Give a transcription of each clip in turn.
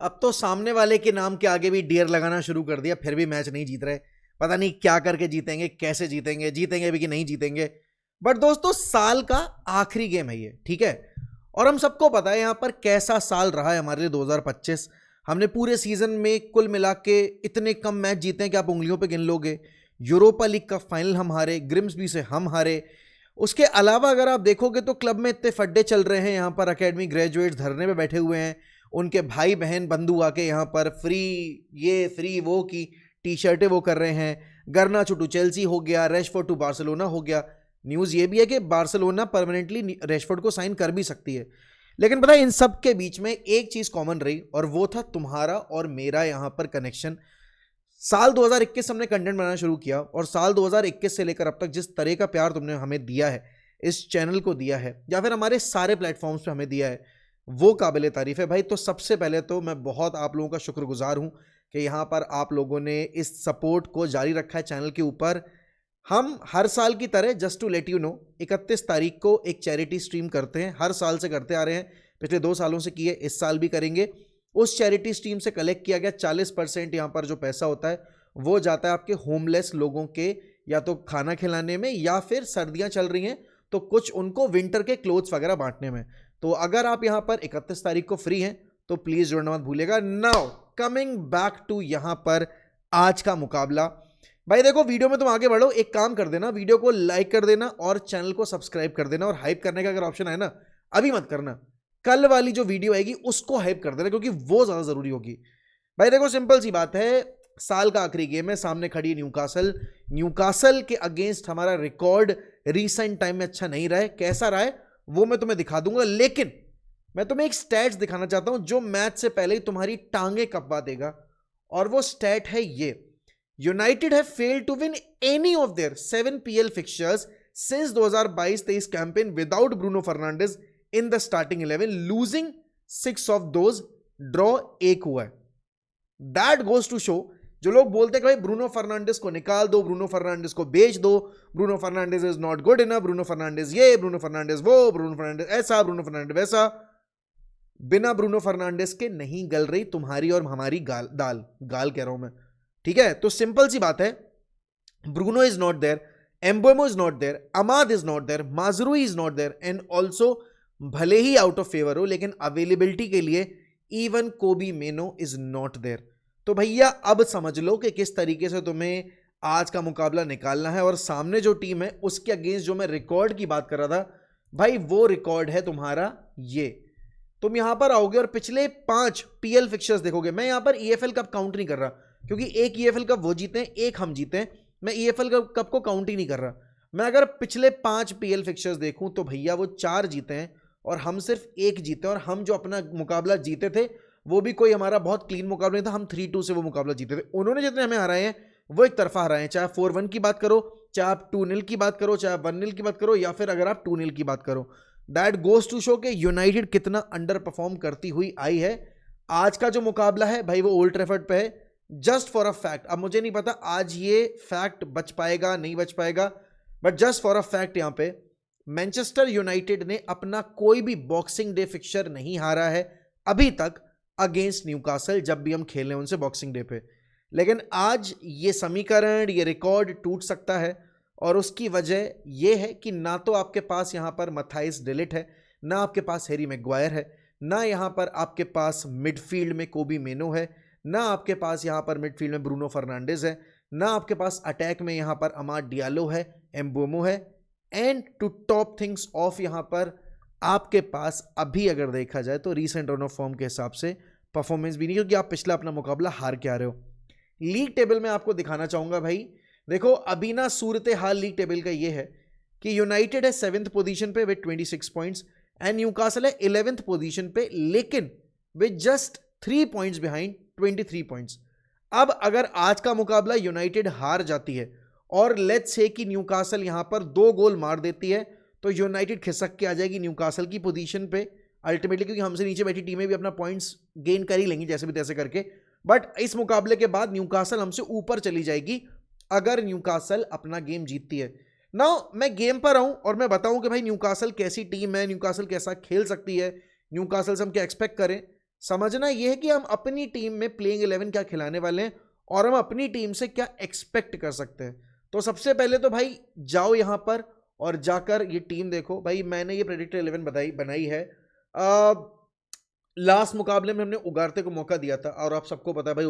अब तो सामने वाले के नाम के आगे भी डियर लगाना शुरू कर दिया, फिर भी मैच नहीं जीत रहे। पता नहीं क्या करके जीतेंगे, कैसे जीतेंगे, जीतेंगे भी कि नहीं जीतेंगे। बट दोस्तों, साल का आखिरी गेम है ये, ठीक है। और हम सबको पता है यहाँ पर कैसा साल रहा है हमारे लिए 2025। हमने पूरे सीजन में कुल मिला के इतने कम मैच जीते हैं कि आप उंगलियों पे गिन लोगे। यूरोपा लीग का फाइनल हम हारे, ग्रिम्सबी से हम हारे। उसके अलावा अगर आप देखोगे तो क्लब में इतने फड्डे चल रहे हैं, यहाँ पर अकेडमी ग्रेजुएट्स धरने पे बैठे हुए हैं, उनके भाई बहन बंधु आके यहाँ पर फ्री ये फ्री वो की टी शर्टें वो कर रहे हैं। गर्नाचो टू चेल्सी हो गया, रेशफोर्ड टू बार्सिलोना हो गया। न्यूज़ ये भी है कि बार्सिलोना परमानेंटली रेशफोर्ड को साइन कर भी सकती है। लेकिन पता है, इन सब के बीच में एक चीज़ कॉमन रही, और वो था तुम्हारा और मेरा यहाँ पर कनेक्शन। साल 2021 हमने कंटेंट बनाना शुरू किया, और साल 2021 से लेकर अब तक जिस तरह का प्यार तुमने हमें दिया है, इस चैनल को दिया है, या फिर हमारे सारे प्लेटफॉर्म्स पे हमें दिया है, वो काबिल तारीफ है भाई। तो सबसे पहले तो मैं बहुत आप लोगों का शुक्रगुजार हूं कि यहाँ पर आप लोगों ने इस सपोर्ट को जारी रखा है चैनल के ऊपर। हम हर साल की तरह, just to let you know, 31 तारीख को एक चैरिटी स्ट्रीम करते हैं, हर साल से करते आ रहे हैं, पिछले 2 सालों से किए, इस साल भी करेंगे। उस चैरिटी स्ट्रीम से कलेक्ट किया गया 40% यहाँ पर जो पैसा होता है वो जाता है आपके होमलेस लोगों के या तो खाना खिलाने में, या फिर सर्दियाँ चल रही हैं तो कुछ उनको विंटर के क्लोथ्स वगैरह बांटने में। तो अगर आप यहाँ पर 31 तारीख को फ्री हैं तो प्लीज़ जुड़ना मत भूलिएगा। नाउ कमिंग बैक टू यहाँ पर आज का मुकाबला। भाई देखो, वीडियो में तुम आगे बढ़ो, एक काम कर देना, वीडियो को लाइक कर देना और चैनल को सब्सक्राइब कर देना। और हाइप करने का अगर ऑप्शन है ना, अभी मत करना, कल वाली जो वीडियो आएगी उसको हाइप कर देना, क्योंकि वो ज़्यादा ज़रूरी होगी। भाई देखो, सिंपल सी बात है, साल का आखिरी गेम है, सामने खड़ी न्यूकासल। न्यूकासल के अगेंस्ट हमारा रिकॉर्ड रीसेंट टाइम में अच्छा नहीं रहा है। कैसा रहा है वो मैं तुम्हें दिखा दूंगा, लेकिन मैं तुम्हें एक स्टैट्स दिखाना चाहता हूं जो मैच से पहले ही तुम्हारी टांगे कपवा देगा। और वो स्टैट है ये: United have failed to win any of their 7 PL fixtures since 2022-23 campaign without Bruno Fernandes in the starting 11, losing 6 of those, draw 1 हुआ है। दैट गोज टू शो, जो लोग बोलते हैं कि भाई ब्रूनो फर्नांडिस को निकाल दो, ब्रूनो फर्नांडिस को बेच दो, Bruno Fernandes is not good enough, Bruno Fernandes ये, ब्रूनो फर्नांडिस वो, ब्रूनो फर्नांडिस ऐसा, ब्रूनो फर्नांडिस वैसा, बिना ब्रूनो फर्नांडिस के नहीं गल रही तुम्हारी और हमारी दाल कह रहा हूं मैं, ठीक है। तो सिंपल सी बात है, Bruno is not there, Mbeumo is not there, Amad is not there, Mazraoui is not there, and also भले ही आउट ऑफ फेवर हो लेकिन अवेलेबिलिटी के लिए इवन कोबी मेनो इज नॉट देयर। तो भैया अब समझ लो कि किस तरीके से तुम्हें आज का मुकाबला निकालना है। और सामने जो टीम है उसके अगेंस्ट जो मैं रिकॉर्ड की बात कर रहा था भाई, वो रिकॉर्ड है तुम्हारा ये। तुम यहां पर आओगे और पिछले 5 पीएल फिक्चर्स देखोगे। मैं यहां पर ईएफएल कप काउंट नहीं कर रहा, क्योंकि एक ईएफएल कप वो जीते हैं, एक हम जीते हैं। मैं ईएफएल कप को काउंट ही नहीं कर रहा। मैं अगर पिछले 5 पीएल फिक्चर्स देखूं तो भैया वो 4 जीते हैं और हम सिर्फ 1 जीते हैं। और हम जो अपना मुकाबला जीते थे वो भी कोई हमारा बहुत क्लीन मुकाबला नहीं था, हम 3-2 से वो मुकाबला जीते थे। उन्होंने जितने हमें हराए हैं वो एक तरफा हराए हैं, चाहे 4-1 की बात करो, चाहे आप 2-0 की बात करो, चाहे 1-0 की बात करो, या फिर अगर आप 2-0 की बात करो। दैट गोज टू शो कि यूनाइटेड कितना अंडर परफॉर्म करती हुई आई है। आज का जो मुकाबला है भाई वो ओल्ड ट्रैफर्ड पे है, जस्ट फॉर अ फैक्ट। अब मुझे नहीं पता आज ये फैक्ट बच पाएगा नहीं बच पाएगा, but just for a fact यहाँ पे मैनचेस्टर यूनाइटेड ने अपना कोई भी बॉक्सिंग डे फिक्चर नहीं हारा है अभी तक अगेंस्ट न्यूकासल, जब भी हम खेले उनसे बॉक्सिंग डे पे। लेकिन आज ये समीकरण, ये रिकॉर्ड टूट सकता है, और उसकी वजह यह है कि ना तो आपके पास यहाँ पर मथाइस डिलिट है, ना आपके पास हैरी मैग्वायर है, ना यहाँ पर आपके पास मिडफील्ड में कोबी मेनो है, ना आपके पास यहाँ पर मिडफील्ड में ब्रूनो फर्नांडिस है, ना आपके पास अटैक में यहाँ पर अमाद डियालो है, एम्बोमो है, and to top things off यहाँ पर आपके पास अभी अगर देखा जाए तो रीसेंट रन ऑफ फॉर्म के हिसाब से परफॉर्मेंस भी नहीं, क्योंकि आप पिछला अपना मुकाबला हार के आ रहे हो। लीग टेबल में आपको दिखाना चाहूंगा भाई, देखो अभी ना सूरत हाल लीग टेबल का ये है कि यूनाइटेड है 7th पोजीशन पे विद 26 पॉइंट्स, एंड न्यूकासल है 11th पोजीशन पे, लेकिन with just 3 points behind 23 points. अब अगर आज का मुकाबला यूनाइटेड हार जाती है और लेट्स से कि न्यूकासल यहां पर 2 गोल मार देती है, तो यूनाइटेड खिसक के आ जाएगी न्यूकासल की पोजीशन पे अल्टीमेटली, क्योंकि हमसे नीचे बैठी टीमें भी अपना पॉइंट्स गेन कर ही लेंगी जैसे भी तैसे करके। बट इस मुकाबले के बाद न्यूकासल हमसे ऊपर चली जाएगी अगर न्यूकासल अपना गेम जीतती है। नाउ मैं गेम पर आऊं और मैं बताऊं कि भाई न्यूकासल कैसी टीम है, न्यूकासल कैसा खेल सकती है, न्यूकासल से हम क्या एक्सपेक्ट करें। समझना यह है कि हम अपनी टीम में प्लेइंग 11 क्या खिलाने वाले हैं और हम अपनी टीम से क्या एक्सपेक्ट कर सकते हैं। तो सबसे पहले तो भाई जाओ यहां पर और जाकर ये टीम देखो। भाई मैंने ये प्रेडिक्टर 11 बनाई है। लास्ट मुकाबले में हमने उगारते को मौका दिया था और आप सबको पता है भाई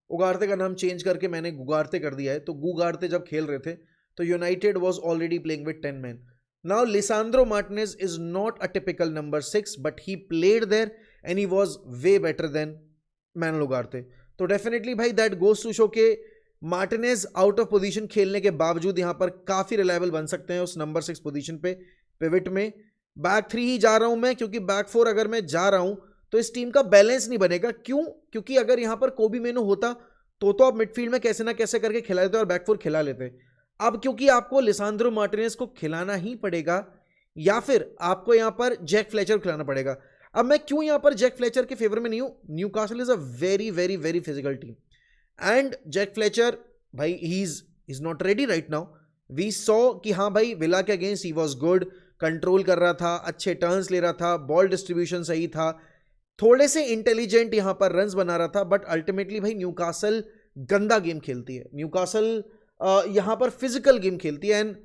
उगारते का नाम चेंज करके मैंने गुगारते कर दिया है। तो गुगारते जब खेल रहे थे तो United was already playing with 10 man. Now Lisandro Martinez is not a typical number 6 but he played there and he was way better than Manuel Ugarte. तो डेफिनेटली भाई दैट गोज टू शो के Martinez out of position खेलने के बावजूद यहां पर काफी reliable बन सकते हैं उस नंबर 6 पोजीशन पे पिवट में। बैक 3 ही जा रहा हूं मैं क्योंकि बैक 4 अगर मैं जा रहा हूं तो इस टीम का बैलेंस नहीं बनेगा। क्यों? क्योंकि अगर यहां पर कोबी मेनू होता तो आप मिडफील्ड में कैसे ना कैसे करके खिला लेते और बैक 4 खिला लेते। अब क्योंकि आपको लिसांड्रो मार्टिनेज को खिलाना ही पड़ेगा या फिर आपको यहां पर जैक फ्लेचर खिलाना पड़ेगा। अब मैं क्यों यहां पर जैक फ्लेचर के फेवर में नहीं हूं? Newcastle is a very very very physical team and Jack Fletcher भाई he is not ready right now. We saw कि हाँ भाई विला के against he was good, control कर रहा था, अच्छे टर्न्स ले रहा था, बॉल डिस्ट्रीब्यूशन सही था, थोड़े से इंटेलिजेंट यहां पर रन्स बना रहा था। बट अल्टीमेटली भाई न्यूकासल गंदा गेम खेलती है, न्यूकासल यहां पर फिजिकल गेम खेलती है एंड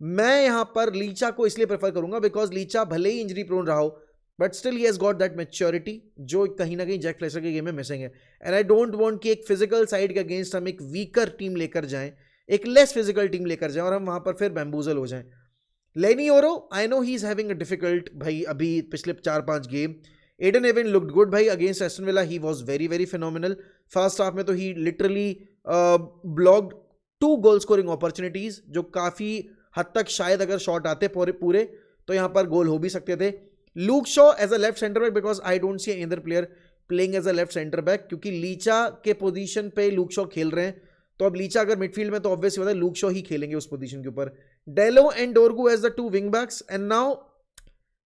मैं यहां पर लीचा को इसलिए प्रेफर करूंगा बिकॉज लीचा भले ही इंजरी प्रोन रहा हो but still he has got that maturity जो कहीं ना कहीं जैक फ्लेचर के गेम में मिसिंग है। एंड आई डोंट वांट कि एक फिजिकल साइड के अगेंस्ट हम एक वीकर टीम लेकर जाएं, एक लेस फिजिकल टीम लेकर जाएं और हम वहां पर फिर बैम्बूजल हो जाएं। Leny Yoro I know he is having a difficult भाई अभी पिछले 4-5 game. Ayden Heaven looked good भाई against Aston Villa, he was very very phenomenal. First half में तो he literally blocked 2 goal scoring opportunities जो काफी हद तक शायद अगर शॉट आते पूरे तो यहां पर गोल हो भी सकते थे। Luke Shaw as a left centre back because I don't see other player playing as a left centre back क्योंकि लीचा के पोजीशन पे लूक शॉ खेल रहे हैं। तो अब लीचा अगर मिडफील्ड में तो ऑब्वियसली होता है लूक शॉ ही खेलेंगे उस पोजीशन के ऊपर। Dalot and Dorgu as the 2 wing backs and now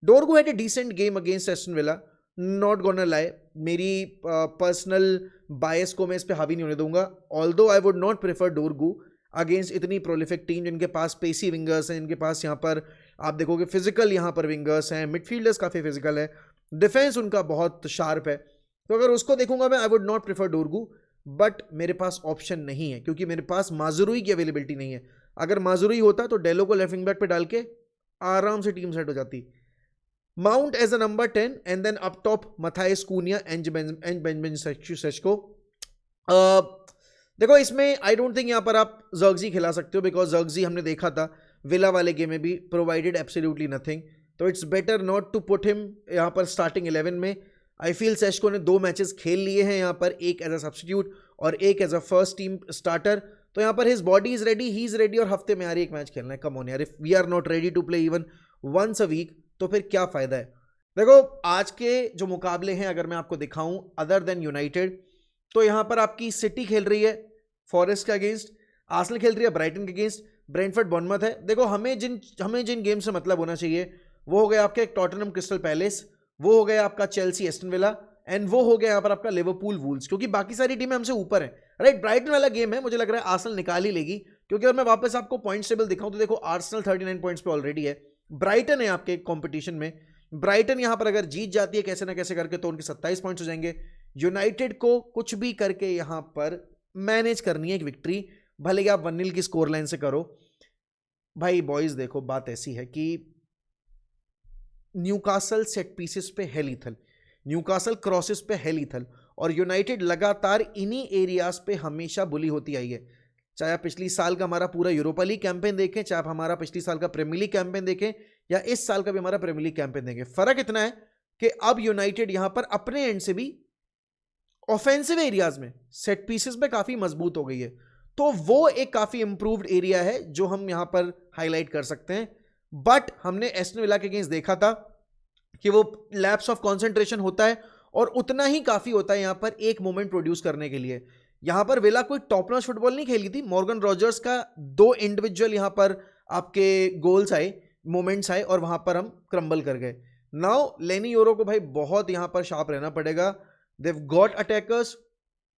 Dorgu had a decent game against Aston Villa, not gonna lie. मेरी पर्सनल बायस को मैं इस पे हावी नहीं होने दूंगा। Although I would not prefer डोरगू against इतनी प्रोलिफिक टीम जिनके पास पेसी विंगर्स हैं, इनके पास यहाँ पर आप देखोगे फिजिकल यहाँ पर विंगर्स हैं, मिडफील्डर्स काफ़ी फिजिकल है, डिफेंस उनका बहुत शार्प है। तो अगर उसको देखूंगा मैं I would not prefer डोरगू but मेरे पास ऑप्शन नहीं है क्योंकि मेरे पास माजुरुई की अवेलेबिलिटी नहीं है। अगर माजुरुई होता तो डेलो को लेफ्ट विंग बैक पे डाल के आराम से टीम सेट हो जाती। Mount as a number 10 and then up top Matheus Cunha and Benjamin Sesko. देखो इसमें आई डोंट थिंक यहाँ पर आप जर्गजी खिला सकते हो बिकॉज जर्गजी हमने देखा था विला वाले गेम में भी प्रोवाइडेड एब्सोल्युटली नथिंग। तो it's better not to put him यहाँ पर स्टार्टिंग 11 में। आई फील सेस्को ने 2 मैचेस खेल लिए हैं यहाँ पर, एक एज अ सब्स्टिट्यूट और एक as a first team starter. तो यहाँ पर his body is ready, he is ready और हफ्ते में यार एक मैच खेलना है। कम ऑन यार, if we are not ready to play even once a week तो फिर क्या फायदा है। देखो आज के जो मुकाबले हैं अगर मैं आपको दिखाऊं अदर देन यूनाइटेड तो यहां पर आपकी सिटी खेल रही है फॉरेस्ट के अगेंस्ट, आर्सेनल खेल रही है ब्राइटन के अगेंस्ट, ब्रेंटफोर्ड बॉर्नमथ है। देखो हमें जिन गेम से मतलब होना चाहिए वो हो गया आपके टॉटनहम क्रिस्टल पैलेस, वो हो गया आपका चेल्सी एस्टन विला एंड वो हो गया यहाँ पर आपका लिवरपूल वुल्व्स, क्योंकि बाकी सारी टीमें हमसे ऊपर है। राइट, ब्राइटन वाला गेम है मुझे लग रहा है आर्सेनल निकाल ही लेगी क्योंकि अगर मैं वापस आपको पॉइंट्स टेबल दिखाऊं तो देखो आर्सेनल 39 पॉइंट्स पे ऑलरेडी है, ब्राइटन है आपके कंपटीशन में। ब्राइटन यहां पर अगर जीत जाती है कैसे ना कैसे करके तो उनके 27 पॉइंट्स हो जाएंगे। यूनाइटेड को कुछ भी करके यहां पर मैनेज करनी है एक विक्ट्री, भले ही आप 1-0 की स्कोर लाइन से करो। भाई बॉयज देखो बात ऐसी है कि न्यूकासल सेट पीसेस पे है लीथल, न्यूकासल क्रॉसेस पे है लीथल और यूनाइटेड लगातार इन्हीं एरियाज पे हमेशा बुली होती आई है। चाहे आप पिछली साल का हमारा पूरा यूरोपा लीग कैंपेन देखें, चाहे आप हमारा पिछली साल का प्रीमियर लीग कैंपेन देखें या इस साल का भी हमारा प्रीमियर लीग कैंपेन देखें, फर्क इतना है कि अब यूनाइटेड यहां पर अपने एंड से भी ऑफेंसिव एरियाज में सेट पीसेस पे काफी मजबूत हो गई है। तो वो एक काफी इंप्रूव्ड एरिया है जो हम यहां पर हाईलाइट कर सकते हैं। बट हमने एस्टन विला के अगेंस्ट देखा था कि वो लैप्स ऑफ कंसंट्रेशन होता है और उतना ही काफी होता है यहां पर एक मोमेंट प्रोड्यूस करने के लिए। यहां पर विला कोई टॉप नॉच फुटबॉल नहीं खेली थी, मॉर्गन रॉजर्स का 2 इंडिविजुअल यहां पर आपके गोल्स आए, मोमेंट्स आए और वहां पर हम क्रम्बल कर गए। नाउ लेनी योरो को भाई बहुत यहां पर शार्प रहना पड़ेगा। देव गॉट अटैकर्स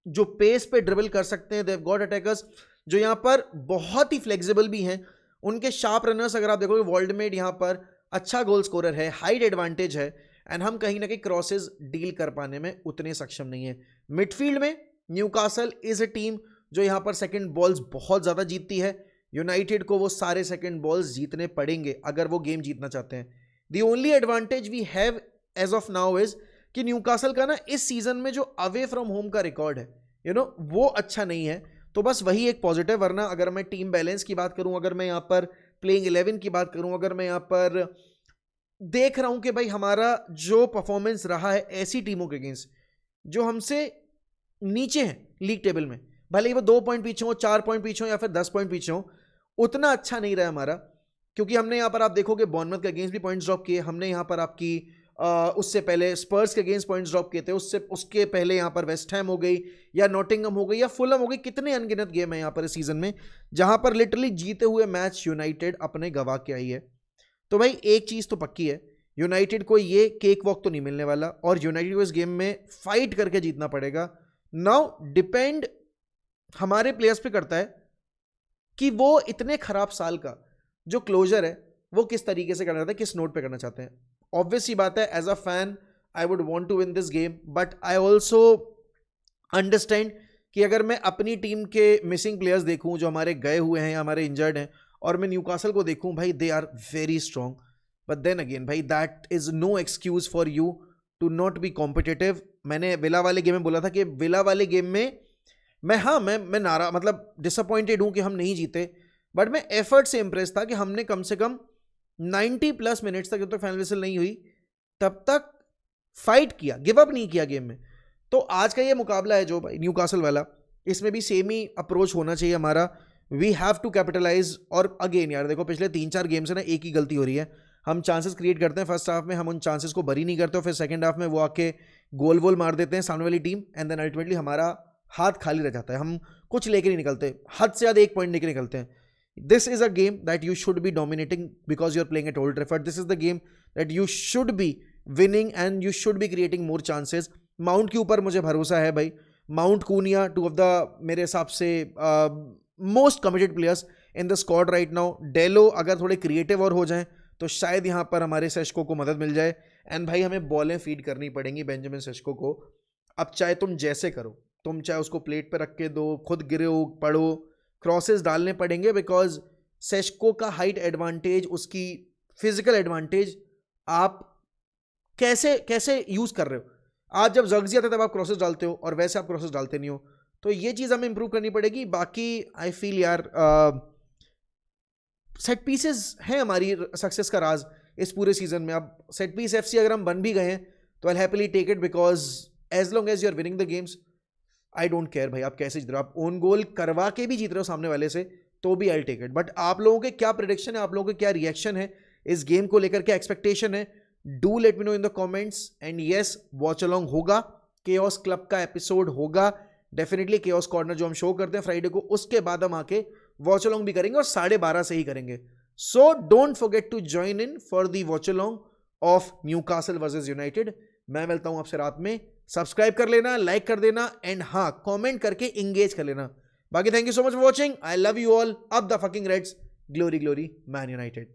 जो पेस पे ड्रिबल कर सकते हैं, देव गॉट अटैकर्स जो यहां पर बहुत ही फ्लेक्सिबल भी हैं, उनके शार्प रनर्स अगर आप देखोगे वॉल्डमेड यहां पर अच्छा गोल स्कोरर है, हाइट एडवांटेज है एंड हम कहीं ना कहीं क्रॉसेस डील कर पाने में उतने सक्षम नहीं है। मिडफील्ड में न्यूकासल इज अ टीम जो यहाँ पर सेकंड बॉल्स बहुत ज़्यादा जीतती है। यूनाइटेड को वो सारे सेकंड बॉल्स जीतने पड़ेंगे अगर वो गेम जीतना चाहते हैं। The only advantage we have as of now is कि न्यूकासल का ना इस सीजन में जो अवे फ्रॉम होम का रिकॉर्ड है वो अच्छा नहीं है, तो बस वही एक पॉजिटिव। वरना अगर मैं टीम बैलेंस की बात करूं, अगर मैं यहाँ पर प्लेइंग 11 की बात करूं, अगर मैं यहाँ पर देख रहा हूं कि भाई हमारा जो परफॉर्मेंस रहा है ऐसी टीमों के अगेंस्ट जो हमसे नीचे हैं लीग टेबल में, भले ही वो 2 पॉइंट पीछे हो, 4 पॉइंट पीछे हो या फिर 10 पॉइंट पीछे हो, उतना अच्छा नहीं रहा हमारा। क्योंकि हमने यहाँ पर आप देखोगे बॉर्नमथ के अगेंस्ट भी पॉइंट्स ड्रॉप किए, हमने यहाँ पर आपकी उससे पहले स्पर्स के अगेंस्ट पॉइंट्स ड्रॉप किए थे, उसके पहले यहाँ पर वेस्ट हैम हो गई या नॉटिंगहम हो गई या फुलहम हो गई। कितने अनगिनत गेम है यहाँ पर इस सीजन में जहाँ पर लिटरली जीते हुए मैच यूनाइटेड अपने गवा के आई है। तो भाई एक चीज़ तो पक्की है, यूनाइटेड को ये केक वॉक तो नहीं मिलने वाला और यूनाइटेड को इस गेम में फाइट करके जीतना पड़ेगा। नाउ डिपेंड हमारे प्लेयर्स पे करता है कि वो इतने खराब साल का जो क्लोजर है वो किस तरीके से करना चाहते हैं, किस नोट पे करना चाहते हैं। ऑब्वियस ही बात है, as a fan I would want to win this game, but I also understand कि अगर मैं अपनी टीम के मिसिंग प्लेयर्स देखूं जो हमारे गए हुए हैं या हमारे इंजर्ड हैं और मैं न्यूकासल को देखूं, भाई they are very strong, but then again भाई that is no excuse for you to not be competitive. मैंने विला वाले गेम में बोला था कि विला वाले गेम में मैं नारा मतलब डिसअपॉइंटेड हूं कि हम नहीं जीते, बट मैं एफर्ट से इंप्रेस था कि हमने कम से कम 90+ मिनट्स तक, जब तक फाइनल विसल नहीं हुई तब तक फाइट किया, गिव अप नहीं किया गेम में। तो आज का ये मुकाबला है जो भाई न्यूकासल वाला, इसमें भी सेम ही अप्रोच होना चाहिए हमारा। We have to capitalise. और अगेन यार देखो पिछले 3-4 गेम से ना एक ही गलती हो रही है, हम चांसेस क्रिएट करते हैं फर्स्ट हाफ में, हम उन चांसेस को भरी नहीं करते, और फिर सेकंड हाफ में वो आके गोल वोल मार देते हैं सामने वाली टीम, एंड देन अल्टीमेटली हमारा हाथ खाली रह जाता है, हम कुछ लेके नहीं निकलते, हद से ज़्यादा 1 पॉइंट लेके निकलते हैं। This is a game that you should be dominating because you're playing at Old Trafford. This is the game that you should be winning and you should be creating more chances. Mount के ऊपर मुझे भरोसा है भाई, mount Kuniya 2 of the मेरे हिसाब से most committed players in the squad right now. डेलो अगर थोड़े क्रिएटिव और हो जाएं तो शायद यहाँ पर हमारे सेस्को को मदद मिल जाए। एंड भाई हमें बॉलें फीड करनी पड़ेंगी बेंजामिन सेस्को को। अब चाहे तुम जैसे करो, तुम चाहे उसको प्लेट पर रख के दो, खुद गिरो पड़ो, क्रॉसेस डालने पड़ेंगे, बिकॉज सेस्को का हाइट एडवांटेज, उसकी फिजिकल एडवांटेज आप कैसे यूज कर रहे हो। आज जब जर्गजी आता है तब आप क्रॉसेस डालते हो और वैसे आप क्रॉसेस डालते नहीं हो, तो ये चीज़ हमें इंप्रूव करनी पड़ेगी। बाकी आई फील यार सेट पीसेस हैं हमारी सक्सेस का राज इस पूरे सीजन में। अब सेट पीस एफसी अगर हम बन भी गए हैं तो I happily take it, because as long as you are winning the games I don't care भाई आप कैसे जीत रहे हो। आप ओन गोल करवा के भी जीत रहे हो सामने वाले से तो भी आई टेक इट। बट आप लोगों के क्या प्रेडिक्शन है, आप लोगों के क्या रिएक्शन है इस गेम को लेकर, क्या एक्सपेक्टेशन है, do let me know in the comments. And yes, watch along होगा, केओस क्लब का एपिसोड होगा डेफिनेटली, केओस कॉर्नर जो हम शो करते हैं फ्राइडे को, उसके बाद हम आके वॉच अलोंग भी करेंगे और 12:30 से ही करेंगे। So don't forget to join in for the watch along of Newcastle versus United. मैं मिलता हूं आपसे रात में, सब्सक्राइब कर लेना, लाइक कर देना, एंड हाँ कमेंट करके इंगेज कर लेना। बाकी thank you so much for watching, I love you all. अब the fucking Reds, glory glory Man United.